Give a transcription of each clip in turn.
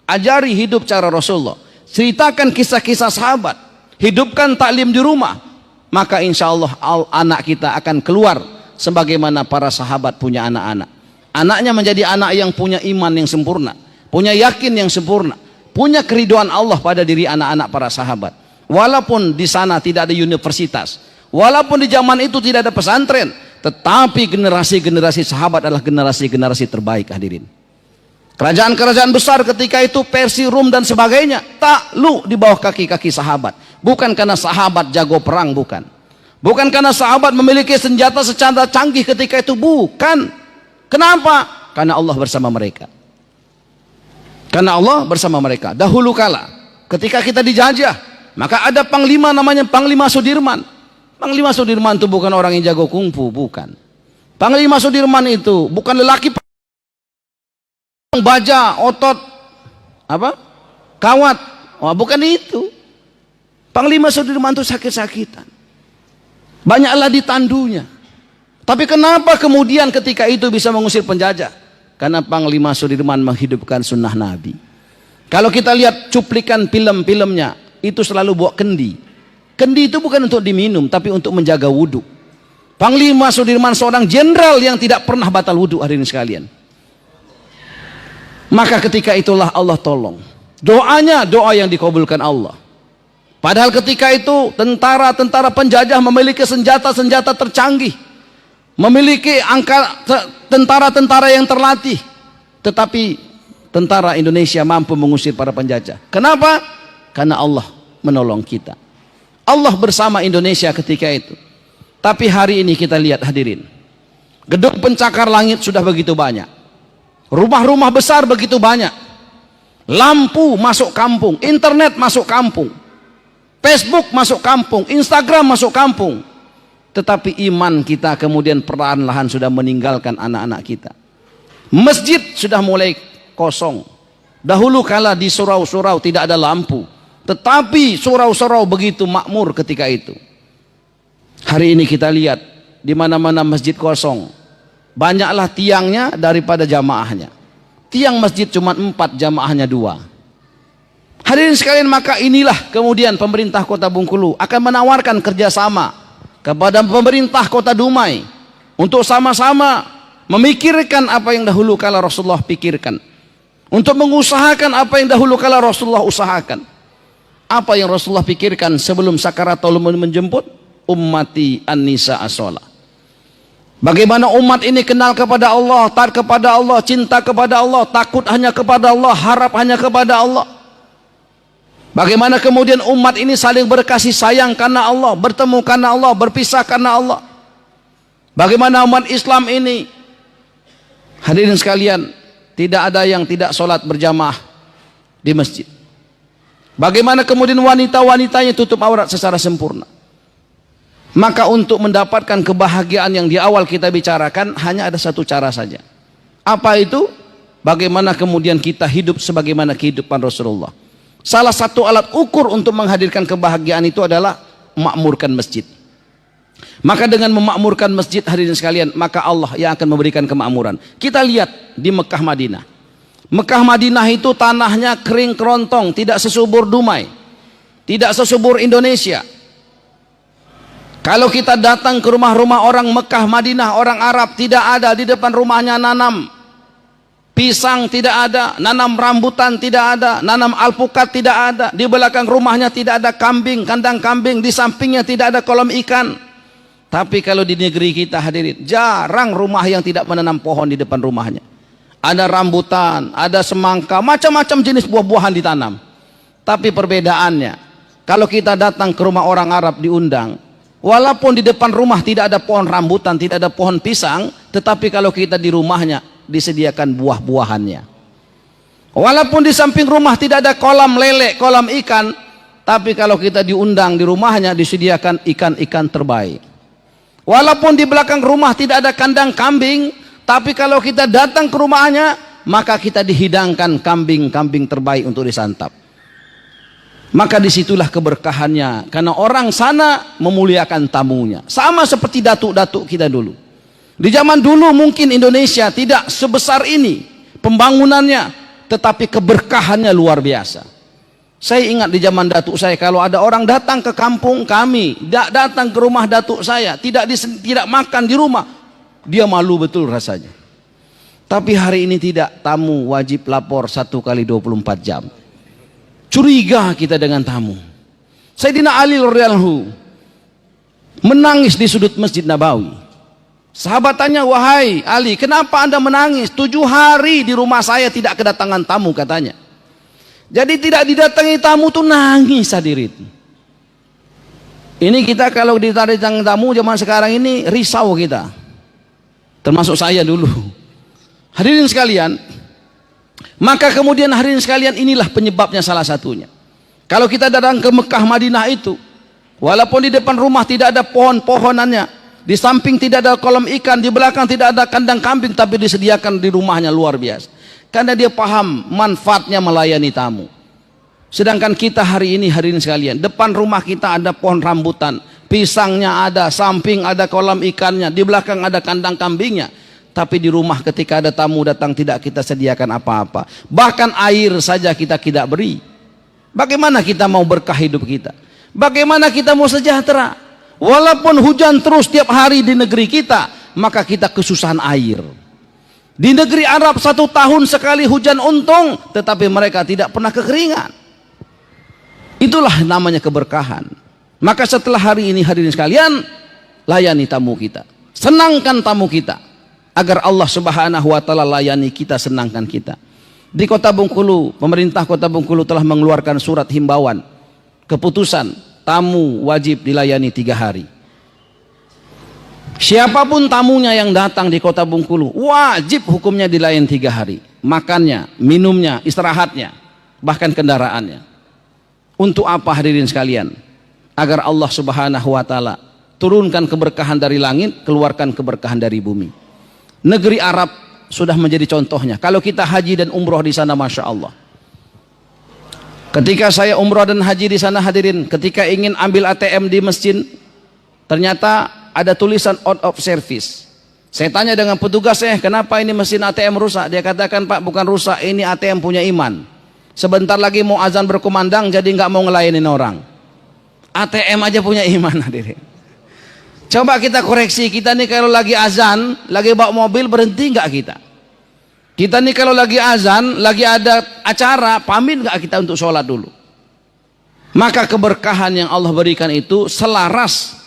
Ajari hidup cara Rasulullah. Ceritakan kisah-kisah sahabat. Hidupkan taklim di rumah. Maka insya Allah anak kita akan keluar sebagaimana para sahabat punya anak-anak. Anaknya menjadi anak yang punya iman yang sempurna, punya yakin yang sempurna, punya keridhaan Allah pada diri anak-anak para sahabat. Walaupun di sana tidak ada universitas, walaupun di zaman itu tidak ada pesantren, tetapi generasi-generasi sahabat adalah generasi-generasi terbaik, hadirin. Kerajaan-kerajaan besar ketika itu, Persia, Rum dan sebagainya, takluk di bawah kaki-kaki sahabat. Bukan karena sahabat jago perang, bukan. Bukan karena sahabat memiliki senjata secara canggih ketika itu, bukan. Kenapa? Karena Allah bersama mereka. Karena Allah bersama mereka. Dahulu kala, ketika kita dijajah, maka ada panglima namanya Panglima Sudirman. Panglima Sudirman itu bukan orang yang jago kungfu, bukan. Panglima Sudirman itu bukan lelaki baja, otot, apa? Kawat. Wah, bukan itu. Panglima Sudirman itu sakit-sakitan. Banyaklah ditandunya. Tapi kenapa kemudian ketika itu bisa mengusir penjajah? Karena Panglima Sudirman menghidupkan sunnah Nabi. Kalau kita lihat cuplikan film-filmnya, itu selalu bawa kendi. Kendi itu bukan untuk diminum, tapi untuk menjaga wudhu. Panglima Sudirman seorang jenderal yang tidak pernah batal wudhu, hadirin sekalian. Maka ketika itulah Allah tolong. Doanya doa yang dikabulkan Allah. Padahal ketika itu tentara-tentara penjajah memiliki senjata-senjata tercanggih, memiliki tentara-tentara yang terlatih, tetapi tentara Indonesia mampu mengusir para penjajah. Kenapa? Karena Allah menolong kita. Allah bersama Indonesia ketika itu. Tapi hari ini kita lihat, hadirin, gedung pencakar langit sudah begitu banyak, rumah-rumah besar begitu banyak, lampu masuk kampung, internet masuk kampung, Facebook masuk kampung, Instagram masuk kampung. Tetapi iman kita kemudian perlahan-lahan sudah meninggalkan anak-anak kita. Masjid sudah mulai kosong. Dahulu kala di surau-surau tidak ada lampu, tetapi surau-surau begitu makmur ketika itu. Hari ini kita lihat di mana-mana masjid kosong. Banyaklah tiangnya daripada jamaahnya. Tiang masjid cuma 4, jamaahnya 2. Hadirin sekalian, maka inilah kemudian pemerintah Kota Bengkulu akan menawarkan kerjasama kepada pemerintah Kota Dumai untuk sama-sama memikirkan apa yang dahulu kala Rasulullah pikirkan, untuk mengusahakan apa yang dahulu kala Rasulullah usahakan. Apa yang Rasulullah pikirkan sebelum sakaratul maut menjemput? Ummati an-nisa as-shalah. Bagaimana umat ini kenal kepada Allah, taat kepada Allah, cinta kepada Allah, takut hanya kepada Allah, harap hanya kepada Allah. Bagaimana kemudian umat ini saling berkasih sayang karena Allah, bertemu karena Allah, berpisah karena Allah. Bagaimana umat Islam ini, hadirin sekalian, tidak ada yang tidak sholat berjamaah di masjid. Bagaimana kemudian wanita-wanitanya tutup aurat secara sempurna. Maka untuk mendapatkan kebahagiaan yang di awal kita bicarakan, hanya ada satu cara saja. Apa itu? Bagaimana kemudian kita hidup sebagaimana kehidupan Rasulullah. Salah satu alat ukur untuk menghadirkan kebahagiaan itu adalah memakmurkan masjid. Maka dengan memakmurkan masjid, hadirin sekalian, maka Allah yang akan memberikan kemakmuran. Kita lihat di Mekah Madinah. Mekah Madinah itu tanahnya kering kerontong, tidak sesubur Dumai, tidak sesubur Indonesia. Kalau kita datang ke rumah-rumah orang Mekah Madinah, orang Arab, tidak ada di depan rumahnya nanam pisang, tidak ada, nanam rambutan tidak ada, nanam alpukat tidak ada, di belakang rumahnya tidak ada kambing, kandang kambing, di sampingnya tidak ada kolam ikan. Tapi kalau di negeri kita, hadirin, jarang rumah yang tidak menanam pohon di depan rumahnya. Ada rambutan, ada semangka, macam-macam jenis buah-buahan ditanam. Tapi perbedaannya, kalau kita datang ke rumah orang Arab diundang, walaupun di depan rumah tidak ada pohon rambutan, tidak ada pohon pisang, tetapi kalau kita di rumahnya disediakan buah-buahannya. Walaupun di samping rumah tidak ada kolam lele, kolam ikan, tapi kalau kita diundang di rumahnya disediakan ikan-ikan terbaik. Walaupun di belakang rumah tidak ada kandang kambing, tapi kalau kita datang ke rumahnya, maka kita dihidangkan kambing-kambing terbaik untuk disantap. Maka disitulah keberkahannya, karena orang sana memuliakan tamunya. Sama seperti datuk-datuk kita dulu. Di zaman dulu mungkin Indonesia tidak sebesar ini pembangunannya, tetapi keberkahannya luar biasa. Saya ingat di zaman datuk saya, kalau ada orang datang ke kampung kami, datang ke rumah datuk saya, tidak makan di rumah, dia malu betul rasanya. Tapi hari ini tidak, tamu wajib lapor 1 kali 24 jam. Curiga kita dengan tamu. Sayyidina Ali radhiyallahu menangis di sudut Masjid Nabawi. Sahabat tanya, wahai Ali, kenapa anda menangis? 7 hari di rumah saya tidak kedatangan tamu, katanya. Jadi tidak didatangi tamu tuh nangis hadirin. Ini kita kalau didatangi tamu zaman sekarang ini risau kita. Termasuk saya dulu. Hadirin sekalian, maka kemudian hadirin sekalian, inilah penyebabnya salah satunya. Kalau kita datang ke Mekah Madinah itu, walaupun di depan rumah tidak ada pohon-pohonannya, di samping tidak ada kolam ikan, di belakang tidak ada kandang kambing, tapi disediakan di rumahnya luar biasa. Karena dia paham manfaatnya melayani tamu. Sedangkan kita hari ini hadirin sekalian, depan rumah kita ada pohon rambutan, pisangnya ada, samping ada kolam ikannya, di belakang ada kandang kambingnya. Tapi di rumah ketika ada tamu datang tidak kita sediakan apa-apa. Bahkan air saja kita tidak beri. Bagaimana kita mau berkah hidup kita? Bagaimana kita mau sejahtera? Walaupun hujan terus tiap hari di negeri kita, maka kita kesusahan air. Di negeri Arab 1 tahun sekali hujan untung, tetapi mereka tidak pernah kekeringan. Itulah namanya keberkahan. Maka setelah hari ini hadirin sekalian, layani tamu kita, senangkan tamu kita, agar Allah Subhanahu wa taala layani kita, senangkan kita. Di Kota Bengkulu, pemerintah Kota Bengkulu telah mengeluarkan surat himbauan, keputusan tamu wajib dilayani 3 hari. Siapapun tamunya yang datang di Kota Bengkulu wajib hukumnya dilayani 3 hari. Makannya, minumnya, istirahatnya, bahkan kendaraannya. Untuk apa hadirin sekalian? Agar Allah Subhanahu wa taala turunkan keberkahan dari langit, keluarkan keberkahan dari bumi. Negeri Arab sudah menjadi contohnya. Kalau kita haji dan umroh di sana, masya Allah. Ketika saya umroh dan haji di sana hadirin, ketika ingin ambil ATM di masjid, ternyata ada tulisan out of service. Saya tanya dengan petugas, kenapa ini mesin ATM rusak? Dia katakan, Pak, bukan rusak, ini ATM punya iman. Sebentar lagi mau azan berkumandang, jadi nggak mau ngelayanin orang. ATM aja punya iman hadirin. Coba kita koreksi, kita nih kalau lagi azan, lagi bawa mobil, berhenti nggak kita? Kita nih kalau lagi azan, lagi ada acara, pamit nggak kita untuk sholat dulu? Maka keberkahan yang Allah berikan itu selaras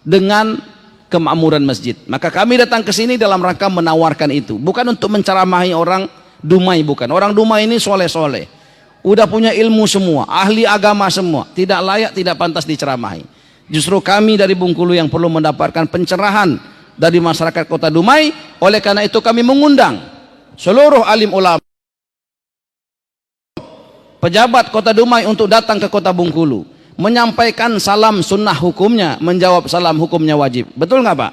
dengan kemakmuran masjid. Maka kami datang ke sini dalam rangka menawarkan itu, bukan untuk menceramahi orang Dumai, bukan. Orang Dumai ini soleh-soleh, udah punya ilmu semua, ahli agama semua, tidak layak, tidak pantas diceramahi. Justru kami dari Bengkulu yang perlu mendapatkan pencerahan dari masyarakat Kota Dumai. Oleh karena itu kami mengundang seluruh alim ulama, pejabat Kota Dumai untuk datang ke Kota Bengkulu, menyampaikan salam sunnah hukumnya, menjawab salam hukumnya wajib. Betul nggak Pak?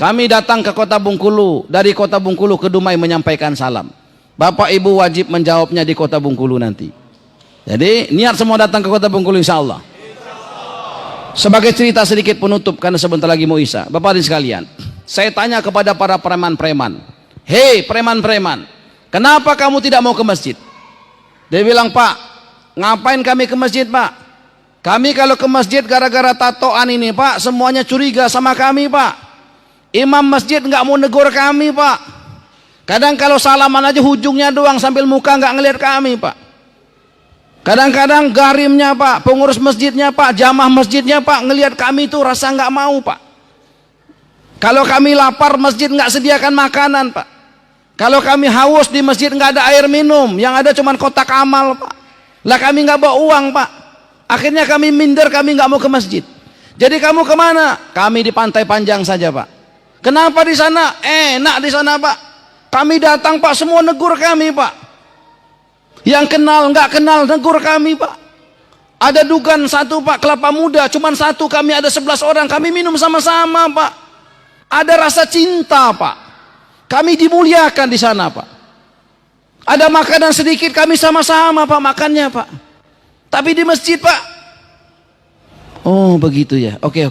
Kami datang ke Kota Bengkulu, dari Kota Bengkulu ke Dumai menyampaikan salam. Bapak Ibu wajib menjawabnya di Kota Bengkulu nanti. Jadi niat semua datang ke Kota Bengkulu insya Allah. Sebagai cerita sedikit penutup, karena sebentar lagi mau isya. Bapak dan sekalian, saya tanya kepada para preman-preman, hei preman-preman, kenapa kamu tidak mau ke masjid? Dia bilang, Pak, ngapain kami ke masjid Pak? Kami kalau ke masjid gara-gara tatoan ini Pak, semuanya curiga sama kami Pak. Imam masjid nggak mau negur kami Pak. Kadang kalau salaman aja hujungnya doang, sambil muka nggak ngelihat kami Pak. Kadang-kadang garimnya Pak, pengurus masjidnya Pak, jamaah masjidnya Pak, ngelihat kami itu rasa nggak mau Pak. Kalau kami lapar, masjid nggak sediakan makanan Pak. Kalau kami haus, di masjid nggak ada air minum, yang ada cuma kotak amal Pak. Lah kami nggak bawa uang Pak. Akhirnya kami minder, kami nggak mau ke masjid. Jadi kamu kemana? Kami di Pantai Panjang saja Pak. Kenapa di sana? Enak di sana Pak. Kami datang Pak, semua negur kami Pak. Yang kenal nggak kenal negur kami Pak. Ada dugan satu Pak, kelapa muda cuman satu, kami ada 11 orang, kami minum sama-sama Pak. Ada rasa cinta Pak. Kami dimuliakan di sana Pak. Ada makanan sedikit, kami sama-sama Pak makannya Pak. Tapi di masjid Pak, oh begitu ya, oke.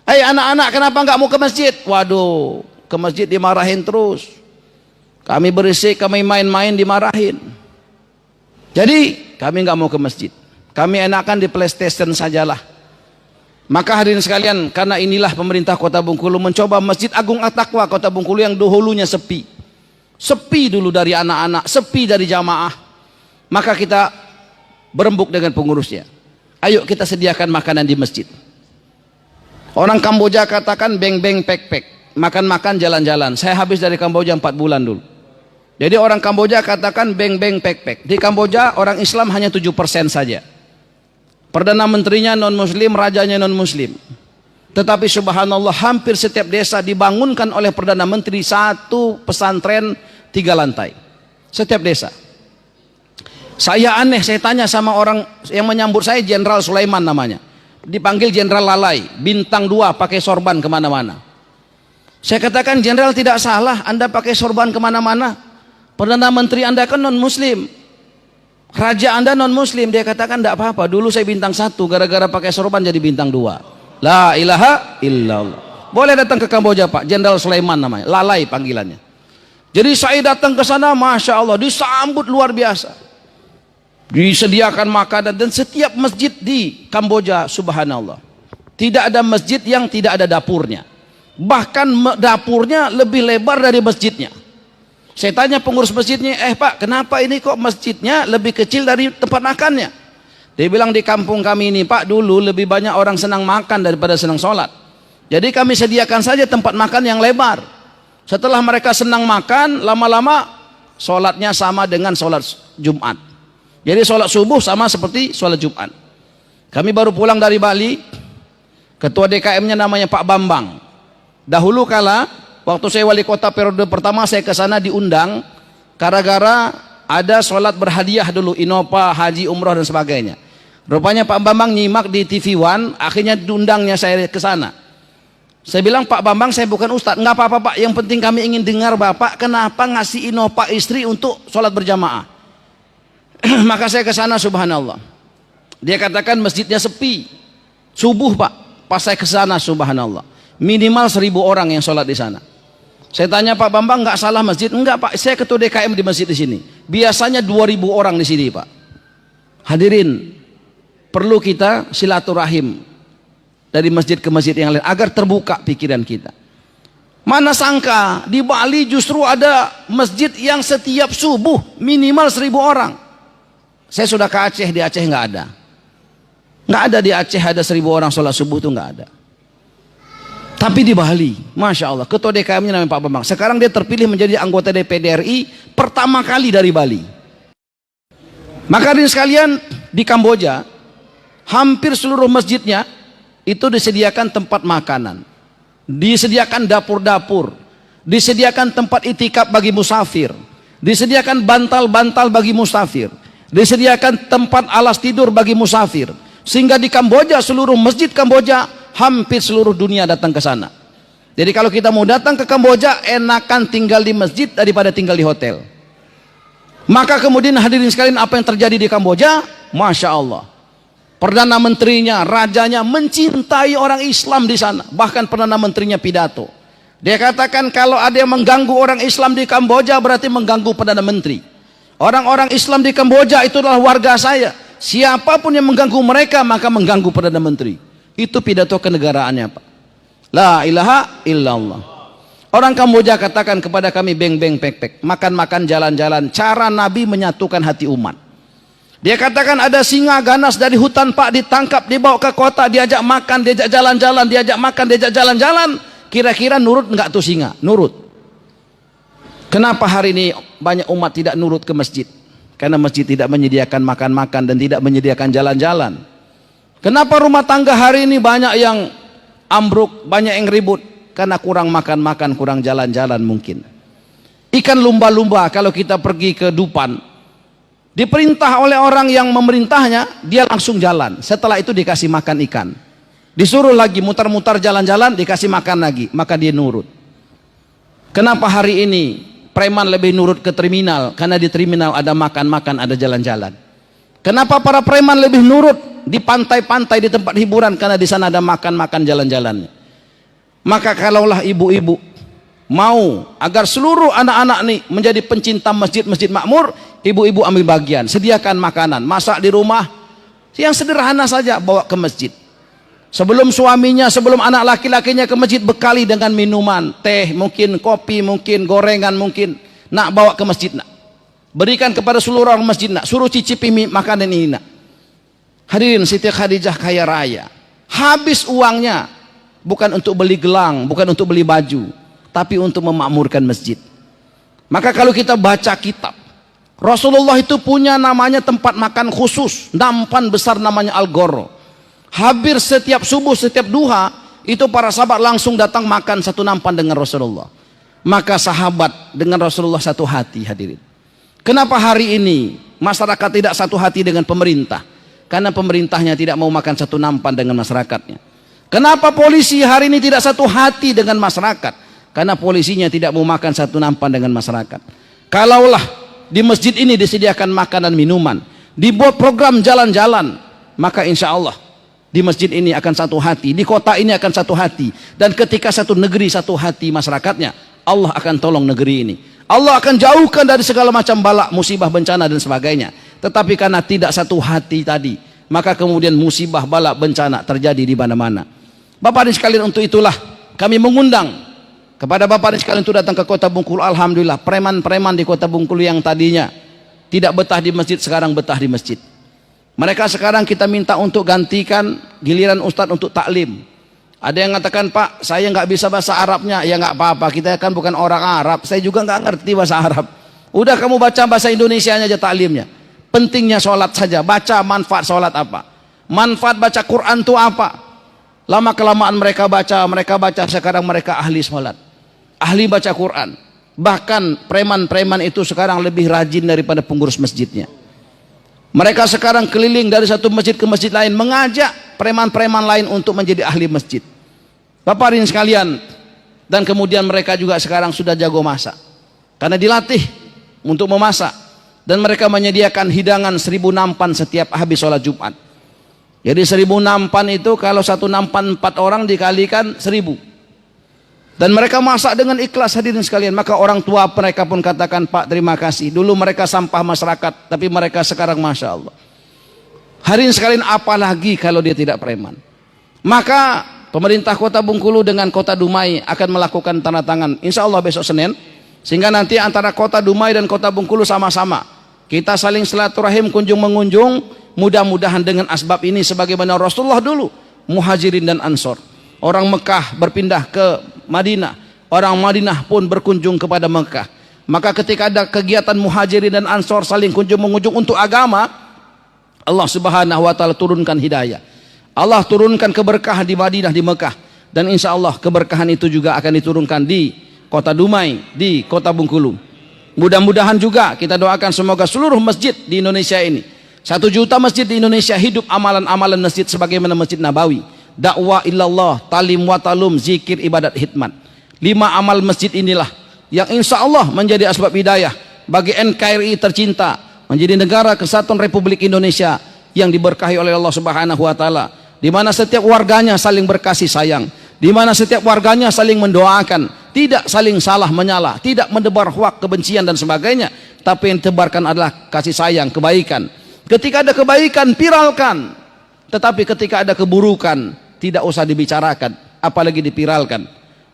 Hai anak-anak, kenapa nggak mau ke masjid? Waduh, ke masjid dimarahin terus. Kami berisik, kami main-main dimarahin. Jadi kami nggak mau ke masjid. Kami enakan di PlayStation sajalah. Maka hadirin sekalian, karena inilah pemerintah Kota Bengkulu mencoba Masjid Agung At-Taqwa Kota Bengkulu yang dahulunya sepi. Sepi dulu dari anak-anak, sepi dari jamaah. Maka kita berembuk dengan pengurusnya. Ayo kita sediakan makanan di masjid. Orang Kamboja katakan beng-beng pek-pek. Makan-makan jalan-jalan. Saya habis dari Kamboja 4 bulan dulu. Jadi orang Kamboja katakan beng-beng pek-pek. Di Kamboja orang Islam hanya 7% saja. Perdana menterinya non-muslim, rajanya non-muslim. Tetapi subhanallah hampir setiap desa dibangunkan oleh Perdana Menteri satu pesantren 3 lantai. Setiap desa. Saya aneh, saya tanya sama orang yang menyambut saya, Jenderal Sulaiman namanya. Dipanggil Jenderal Lalai, bintang 2 pakai sorban kemana-mana. Saya katakan, Jenderal tidak salah Anda pakai sorban kemana-mana. Perdana Menteri Anda kan non-muslim, raja Anda non-muslim. Dia katakan tidak apa-apa, dulu saya bintang 1, gara-gara pakai sorban jadi bintang 2. La ilaha illallah. Boleh datang ke Kamboja Pak, Jenderal Sulaiman namanya, Lalai panggilannya. Jadi saya datang ke sana, Masya Allah, disambut luar biasa. Disediakan makanan, dan setiap masjid di Kamboja subhanallah, tidak ada masjid yang tidak ada dapurnya. Bahkan dapurnya lebih lebar dari masjidnya. Saya tanya pengurus masjidnya, Pak, kenapa ini kok masjidnya lebih kecil dari tempat makannya? Dia bilang, di kampung kami ini Pak, dulu lebih banyak orang senang makan daripada senang sholat. Jadi kami sediakan saja tempat makan yang lebar. Setelah mereka senang makan, lama-lama sholatnya sama dengan sholat Jumat. Jadi sholat subuh sama seperti sholat Jumat. Kami baru pulang dari Bali, ketua DKM-nya namanya Pak Bambang. Dahulu kala, waktu saya wali kota periode pertama, saya ke sana diundang gara-gara ada sholat berhadiah dulu, Innova, haji, umroh dan sebagainya. Rupanya Pak Bambang nyimak di TV One, akhirnya diundangnya saya ke sana. Saya bilang, Pak Bambang, saya bukan ustadz. Nggak apa-apa Pak, yang penting kami ingin dengar Bapak kenapa ngasih Innova istri untuk sholat berjamaah. Maka saya ke sana subhanallah. Dia katakan masjidnya sepi. Subuh Pak, pas saya ke sana subhanallah, minimal 1000 orang yang sholat di sana. Saya tanya, Pak Bambang, nggak salah masjid? Enggak Pak, saya ketua DKM di masjid di sini. Biasanya 2000 orang di sini Pak. Hadirin, perlu kita silaturahim dari masjid ke masjid yang lain agar terbuka pikiran kita. Mana sangka di Bali justru ada masjid yang setiap subuh minimal 1000 orang. Saya sudah ke Aceh, di Aceh nggak ada. Nggak ada di Aceh ada 1000 orang sholat subuh, itu nggak ada. Tapi di Bali, Masya Allah, ketua DKM-nya namanya Pak Bambang. Sekarang dia terpilih menjadi anggota DPD RI pertama kali dari Bali. Maka hadirin sekalian, di Kamboja, hampir seluruh masjidnya itu disediakan tempat makanan. Disediakan dapur-dapur. Disediakan tempat itikaf bagi musafir. Disediakan bantal-bantal bagi musafir. Disediakan tempat alas tidur bagi musafir. Sehingga di Kamboja, seluruh masjid Kamboja, hampir seluruh dunia datang ke sana. Jadi kalau kita mau datang ke Kamboja, enakan tinggal di masjid daripada tinggal di hotel. Maka kemudian hadirin sekalian, apa yang terjadi di Kamboja? Masya Allah, Perdana Menterinya, rajanya mencintai orang Islam di sana. Bahkan Perdana Menterinya pidato. Dia katakan, kalau ada yang mengganggu orang Islam di Kamboja, berarti mengganggu Perdana Menteri. Orang-orang Islam di Kamboja itu adalah warga saya. Siapapun yang mengganggu mereka, maka mengganggu Perdana Menteri. Itu pidato kenegaraannya Pak. La ilaha illallah. Orang Kamboja katakan kepada kami, beng-beng pek-pek, makan-makan jalan-jalan, cara Nabi menyatukan hati umat. Dia katakan ada singa ganas dari hutan Pak, ditangkap, dibawa ke kota, diajak makan, diajak jalan-jalan, diajak makan, diajak jalan-jalan. Kira-kira nurut enggak tuh singa? Nurut. Kenapa hari ini banyak umat tidak nurut ke masjid? Karena masjid tidak menyediakan makan-makan dan tidak menyediakan jalan-jalan. Kenapa rumah tangga hari ini banyak yang ambruk, banyak yang ribut? Karena kurang makan-makan, kurang jalan-jalan mungkin. Ikan lumba-lumba kalau kita pergi ke Dupan, diperintah oleh orang yang memerintahnya, dia langsung jalan. Setelah itu dikasih makan ikan. Disuruh lagi mutar-mutar jalan-jalan, dikasih makan lagi, maka dia nurut. Kenapa hari ini preman lebih nurut ke terminal? Karena di terminal ada makan-makan, ada jalan-jalan. Kenapa para preman lebih nurut di pantai-pantai, di tempat hiburan? Karena di sana ada makan-makan, jalan-jalannya. Maka kalaulah ibu-ibu mau agar seluruh anak-anak nih menjadi pencinta masjid-masjid makmur, ibu-ibu ambil bagian, sediakan makanan, masak di rumah yang sederhana saja, bawa ke masjid. Sebelum suaminya, sebelum anak laki-lakinya ke masjid, bekali dengan minuman, teh, mungkin kopi, mungkin gorengan, mungkin nak bawa ke masjid nak. Berikan kepada seluruh orang masjid nak, suruh cicipi makanan ini nak. Hadirin, Siti Khadijah kaya raya. Habis uangnya bukan untuk beli gelang, bukan untuk beli baju, tapi untuk memakmurkan masjid. Maka kalau kita baca kitab, Rasulullah itu punya namanya tempat makan khusus, nampan besar namanya Al-Ghorra. Hampir setiap subuh, setiap duha, itu para sahabat langsung datang makan satu nampan dengan Rasulullah. Maka sahabat dengan Rasulullah satu hati, hadirin. Kenapa hari ini masyarakat tidak satu hati dengan pemerintah? Karena pemerintahnya tidak mau makan satu nampan dengan masyarakatnya. Kenapa polisi hari ini tidak satu hati dengan masyarakat? Karena polisinya tidak mau makan satu nampan dengan masyarakat. Kalaulah di masjid ini disediakan makanan minuman, dibuat program jalan-jalan, maka insya Allah di masjid ini akan satu hati, di kota ini akan satu hati. Dan ketika satu negeri satu hati masyarakatnya, Allah akan tolong negeri ini. Allah akan jauhkan dari segala macam bala, musibah, bencana dan sebagainya. Tetapi karena tidak satu hati tadi, maka kemudian musibah, bala, bencana terjadi di mana-mana. Bapak dan sekalian, untuk itulah kami mengundang kepada Bapak dan sekalian untuk datang ke Kota Bengkulu. Alhamdulillah, preman-preman di Kota Bengkulu yang tadinya tidak betah di masjid, sekarang betah di masjid. Mereka sekarang kita minta untuk gantikan giliran Ustadz untuk taklim. Ada yang mengatakan, Pak, saya nggak bisa bahasa Arabnya. Ya nggak apa-apa, kita kan bukan orang Arab, saya juga nggak ngerti bahasa Arab. Udah kamu baca bahasa Indonesianya aja taklimnya. Pentingnya sholat saja, baca manfaat sholat apa, manfaat baca Quran itu apa. Lama kelamaan mereka baca, sekarang mereka ahli sholat, ahli baca Quran. Bahkan preman-preman itu sekarang lebih rajin daripada pengurus masjidnya. Mereka sekarang keliling dari satu masjid ke masjid lain, mengajak preman-preman lain untuk menjadi ahli masjid. Bapak ibu sekalian, dan kemudian mereka juga sekarang sudah jago masak, karena dilatih untuk memasak. Dan mereka menyediakan hidangan 1000 nampan setiap habis sholat Jumat. Jadi 1000 nampan itu kalau satu nampan 4 orang dikalikan 1000. Dan mereka masak dengan ikhlas, hadirin sekalian. Maka orang tua mereka pun katakan, Pak, terima kasih. Dulu mereka sampah masyarakat, tapi mereka sekarang Masya Allah. Hadirin sekalian, apalagi kalau dia tidak preman. Maka pemerintah Kota Bengkulu dengan Kota Dumai akan melakukan tanda tangan, insya Allah besok Senin. Sehingga nanti antara Kota Dumai dan Kota Bengkulu sama-sama kita saling silaturahim, kunjung mengunjung. Mudah-mudahan dengan asbab ini, sebagaimana Rasulullah dulu Muhajirin dan Ansor, orang Mekah berpindah ke Madinah, orang Madinah pun berkunjung kepada Mekah. Maka ketika ada kegiatan Muhajirin dan Ansor saling kunjung mengunjung untuk agama, Allah Subhanahu wa taala turunkan hidayah. Allah turunkan keberkahan di Madinah, di Mekah. Dan insya Allah keberkahan itu juga akan diturunkan di Kota Dumai, di Kota Bengkulu. Mudah-mudahan juga kita doakan semoga seluruh masjid di Indonesia ini, 1 juta masjid di Indonesia, hidup amalan-amalan masjid sebagaimana Masjid Nabawi, dakwah ilallah, talim wa talum, zikir, ibadat, hikmat. 5 amal masjid inilah yang insya Allah menjadi asbab hidayah bagi NKRI tercinta, menjadi negara kesatuan Republik Indonesia yang diberkahi oleh Allah Subhanahu wa taala, di mana setiap warganya saling berkasih sayang, di mana setiap warganya saling mendoakan, tidak saling salah menyalah, tidak mendebar hoak, kebencian dan sebagainya, tapi yang ditebarkan adalah kasih sayang, kebaikan. Ketika ada kebaikan, viralkan. Tetapi ketika ada keburukan, tidak usah dibicarakan, apalagi dipiralkan.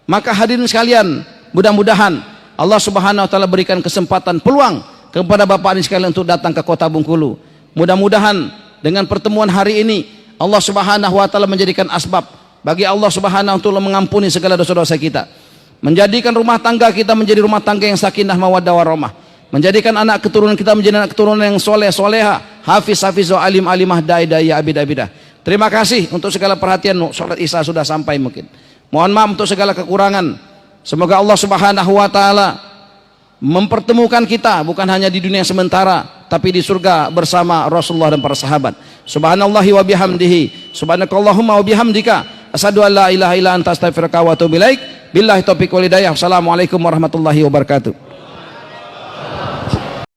Maka hadirin sekalian, mudah-mudahan Allah Subhanahu wa taala berikan kesempatan, peluang kepada Bapak ibu sekalian untuk datang ke Kota Bengkulu. Mudah-mudahan dengan pertemuan hari ini Allah Subhanahu wa taala menjadikan asbab bagi Allah Subhanahu wa taala mengampuni segala dosa-dosa kita, menjadikan rumah tangga kita menjadi rumah tangga yang sakinah mawaddah warahmah, menjadikan anak keturunan kita menjadi anak keturunan yang soleh soleha, hafiz hafizah, alim alimah, dai dai, abid abidah. Terima kasih untuk segala perhatian. Salat Isya sudah sampai mungkin. Mohon maaf untuk segala kekurangan. Semoga Allah Subhanahu wa taala mempertemukan kita bukan hanya di dunia sementara, tapi di surga bersama Rasulullah dan para sahabat. Subhanallahi wa bihamdihi, subhanakallahumma wa bihamdika, asyhadu an la ilaha illa anta astaghfiruka wa atubu ilaik. Billahi taufiq wal hidayah. Assalamualaikum warahmatullahi wabarakatuh.